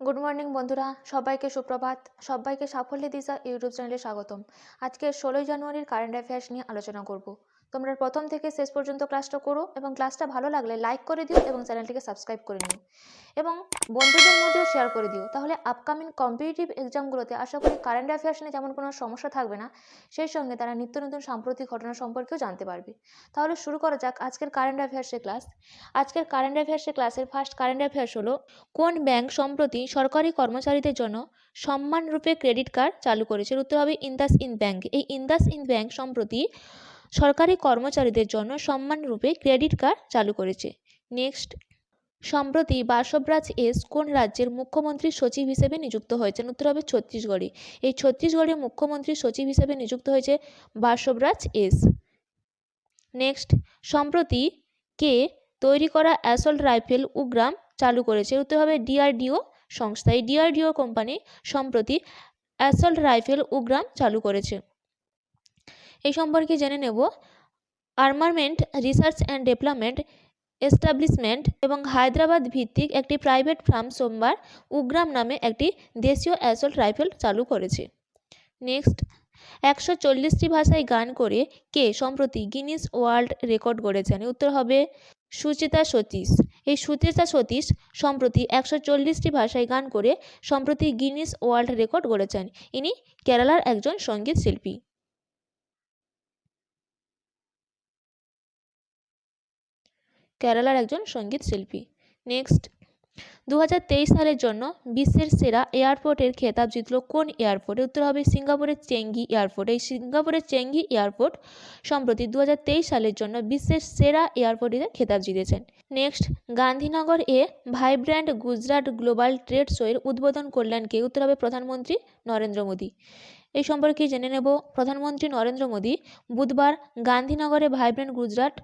Good morning বন্ধুরা, সবাইকে সুপ্রভাত। সবাইকে সাফল্য দিশা ইউটিউব চ্যানেলে স্বাগতম। আজকে 16 জানুয়ারির কারেন্ট অ্যাফেয়ার্স নিয়ে আলোচনা করব। তোমরা প্রথম থেকে শেষ পর্যন্ত ক্লাসটা করো এবং ক্লাসটা ভালো লাগলে লাইক করে দিও এবং চ্যানেলটিকে সাবস্ক্রাইব করে নিও এবং বন্ধুদের মধ্যেও শেয়ার করে দিও। তাহলে আপকামিং কম্পিটিটিভ এক্সামগুলোতে আশা করি কারেন্ট অ্যাফেয়ার্স নিয়ে যেমন কোনো সমস্যা থাকবে না, সেই সঙ্গে তারা নিত্য নতুন সাম্প্রতিক ঘটনা সম্পর্কেও জানতে পারবে। তাহলে শুরু করা যাক আজকের কারেন্ট অ্যাফেয়ার্সের ক্লাস। আজকের কারেন্ট অ্যাফেয়ার্সের ক্লাসের ফার্স্ট কারেন্ট অ্যাফেয়ার্স হলো, কোন ব্যাংক সম্প্রতি সরকারি কর্মচারীদের জন্য সম্মানরূপে ক্রেডিট কার্ড চালু করেছে? উত্তর হবে ইন্দাসইন্দ ব্যাংক। এই ইন্দাসইন্দ ব্যাংক সম্প্রতি সরকারি কর্মচারীদের জন্য সম্মানরূপে ক্রেডিট কার্ড চালু করেছে। নেক্সট, সম্প্রতি বাসবরাজ এস কোন রাজ্যের মুখ্যমন্ত্রী সচিব হিসেবে নিযুক্ত হয়েছেন? উত্তর হবে ছত্তিশগড়ে। এই ছত্তিশগড়ের মুখ্যমন্ত্রী সচিব হিসেবে নিযুক্ত হয়েছে বাসবরাজ এস। নেক্সট, সম্প্রতি কে তৈরি করা অ্যাসল্ট রাইফেল উগ্রাম চালু করেছে? উত্তর হবে ডিআরডিও সংস্থা। এই ডিআরডিও কোম্পানি সম্প্রতি অ্যাসল্ট রাইফেল উগ্রাম চালু করেছে। এই সম্পর্কে জেনে নেব, আর্মারমেন্ট রিসার্চ অ্যান্ড ডেভেলপমেন্ট এস্টাবলিশমেন্ট এবং হায়দ্রাবাদ ভিত্তিক একটি প্রাইভেট ফার্ম সোমবার উগ্রাম নামে একটি দেশীয় অ্যাসল্ট রাইফেল চালু করেছে। নেক্সট, 140টি ভাষায় গান করে কে সম্প্রতি গিনিস ওয়ার্ল্ড রেকর্ড গড়েছেন? উত্তর হবে সুচিতা সতীশ। এই সুচিতা সতীশ সম্প্রতি 140টি ভাষায় গান করে সম্প্রতি গিনিস ওয়ার্ল্ড রেকর্ড গড়েছেন। ইনি কেরালার একজন সঙ্গীত শিল্পী। নেক্সট, 2023 সালের জন্য বিশ্বের সেরা এয়ারপোর্টের খেতাব জিতল কোন এয়ারপোর্টে? উত্তর হবে সিঙ্গাপুরের চেঙ্গি এয়ারপোর্ট। এই সিঙ্গাপুরের চেঙ্গি এয়ারপোর্ট সম্প্রতি 2023 সালের জন্য বিশ্বের সেরা এয়ারপোর্টে খেতাব জিতেছেন। Next, Gandhinagar vibrant Gujarat global trade শোয়ের উদ্বোধন করলেন কে? উত্তর হবে প্রধানমন্ত্রী নরেন্দ্র মোদী। এই সম্পর্কে জেনে নেব, প্রধানমন্ত্রী নরেন্দ্র মোদী বুধবার গান্ধীনগরে ভাইব্র্যান্ট গুজরাট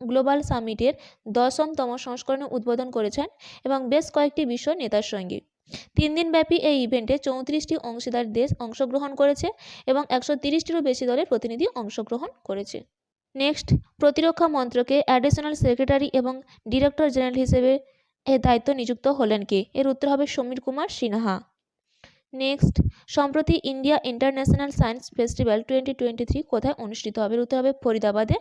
গ্লোবাল সামিটের 10তম সংস্করণে উদ্বোধন করেছেন এবং বেশ কয়েকটি বিশ্ব নেতার সঙ্গে। 3 দিনব্যাপী এই ইভেন্টে 34টি অংশীদার দেশ অংশগ্রহণ করেছে এবং 130টিরও বেশি দলের প্রতিনিধি অংশগ্রহণ করেছে। নেক্সট, প্রতিরক্ষা মন্ত্রকে অ্যাডিশনাল সেক্রেটারি এবং ডিরেক্টর জেনারেল হিসেবে এর দায়িত্ব নিযুক্ত হলেন কে? এর উত্তর হবে সমীর কুমার সিনহা। নেক্সট, সম্প্রতি ইন্ডিয়া ইন্টারন্যাশনাল সায়েন্স ফেস্টিভ্যাল 2023 কোথায় অনুষ্ঠিত হবে? উত্তর হবে ফরিদাবাদে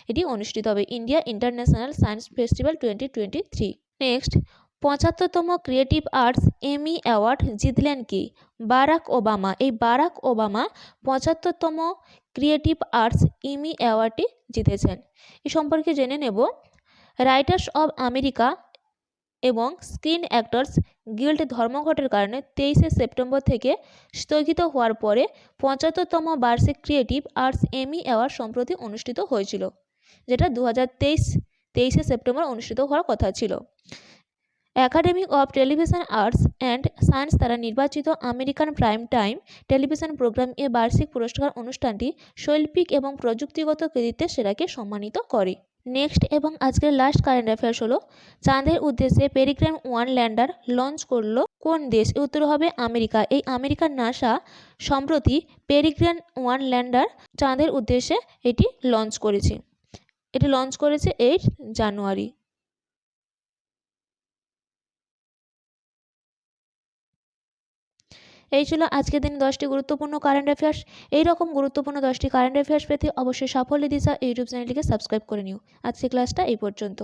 এটি অনুষ্ঠিত হবে, India International Science Festival 2023। Next, 75তম ক্রিয়েটিভ আর্টস এমি অ্যাওয়ার্ড জিতলেন কে? Barack Obama. এই বারাক ওবামা 75তম ক্রিয়েটিভ আর্টস এমি অ্যাওয়ার্ডটি জিতেছেন। এই সম্পর্কে জেনে নেব, রাইটার্স অব আমেরিকা এবং স্ক্রিন অ্যাক্টরস গিল্ড ধর্মঘটের কারণে 23শে সেপ্টেম্বর থেকে স্থগিত হওয়ার পরে 75তম বার্ষিক ক্রিয়েটিভ আর্টস এমি অ্যাওয়ার্ড সম্প্রতি অনুষ্ঠিত হয়েছিল, যেটা 23শে সেপ্টেম্বর অনুষ্ঠিত হওয়ার কথা ছিল। Academy of television arts and science দ্বারা নির্বাচিত American prime time television program এ বার্ষিক পুরস্কার অনুষ্ঠানটি শৈল্পিক এবং প্রযুক্তিগত কৃতিত্বে সেরাকে সম্মানিত করে। নেক্সট এবং আজকের লাস্ট কারেন্ট অ্যাফেয়ার্স হলো, চাঁদের উদ্দেশ্যে পেরিগ্রাম-1 ল্যান্ডার লঞ্চ করলো কোন দেশ? উত্তর হবে আমেরিকা। এই আমেরিকার নাসা সম্প্রতি পেরিগ্রাম-1 ল্যান্ডার চাঁদের উদ্দেশ্যে এটি লঞ্চ করেছে। 8 জানুয়ারি। এই ছিল আজকের দিন 10টি গুরুত্বপূর্ণ কারেন্ট অ্যাফেয়ার্স। এইরকম গুরুত্বপূর্ণ 10টি কারেন্ট অ্যাফেয়ার্স পেতে অবশ্যই সাফল্য দিশা ইউটিউব চ্যানেলটিকে সাবস্ক্রাইব করে নিও। আজকের ক্লাসটা এই পর্যন্ত।